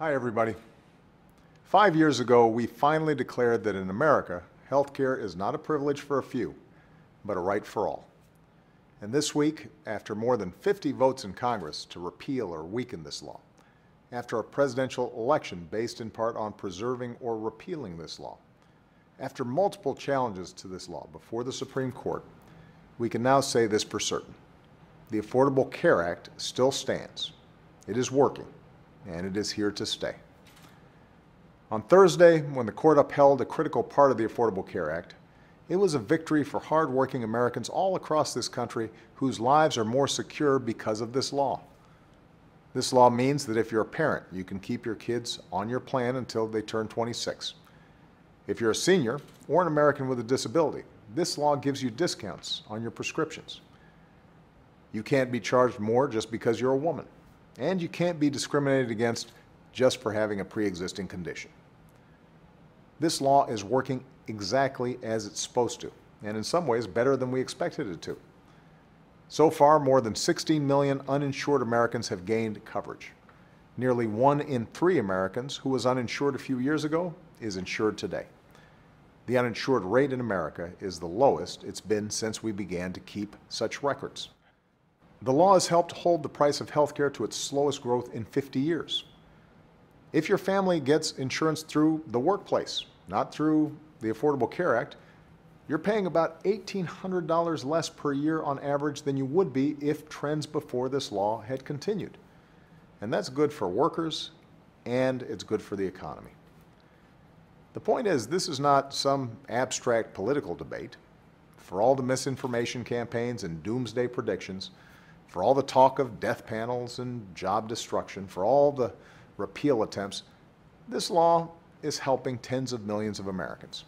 Hi, everybody. 5 years ago, we finally declared that in America, healthcare is not a privilege for a few, but a right for all. And this week, after more than 50 votes in Congress to repeal or weaken this law, after a presidential election based in part on preserving or repealing this law, after multiple challenges to this law before the Supreme Court, we can now say this for certain. The Affordable Care Act still stands. It is working, and it is here to stay. On Thursday, when the court upheld a critical part of the Affordable Care Act, it was a victory for hard-working Americans all across this country whose lives are more secure because of this law. This law means that if you're a parent, you can keep your kids on your plan until they turn 26. If you're a senior or an American with a disability, this law gives you discounts on your prescriptions. You can't be charged more just because you're a woman, and you can't be discriminated against just for having a pre-existing condition. This law is working exactly as it's supposed to, and in some ways better than we expected it to. So far, more than 16 million uninsured Americans have gained coverage. Nearly 1 in 3 Americans who was uninsured a few years ago is insured today. The uninsured rate in America is the lowest it's been since we began to keep such records. The law has helped hold the price of health care to its slowest growth in 50 years. If your family gets insurance through the workplace, not through the Affordable Care Act, you're paying about $1,800 less per year on average than you would be if trends before this law had continued. And that's good for workers, and it's good for the economy. The point is, this is not some abstract political debate. For all the misinformation campaigns and doomsday predictions, for all the talk of death panels and job destruction, for all the repeal attempts, this law is helping tens of millions of Americans.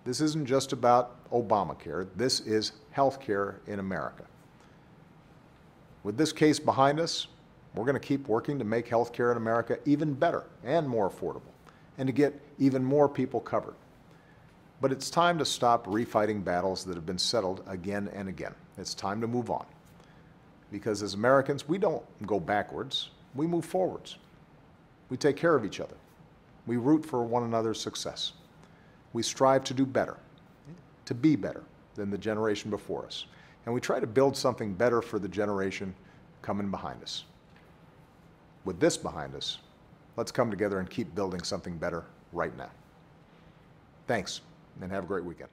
This isn't just about Obamacare. This is health care in America. With this case behind us, we're going to keep working to make health care in America even better and more affordable, and to get even more people covered. But it's time to stop refighting battles that have been settled again and again. It's time to move on. Because as Americans, we don't go backwards, we move forwards. We take care of each other. We root for one another's success. We strive to do better, to be better than the generation before us. And we try to build something better for the generation coming behind us. With this behind us, let's come together and keep building something better right now. Thanks, and have a great weekend.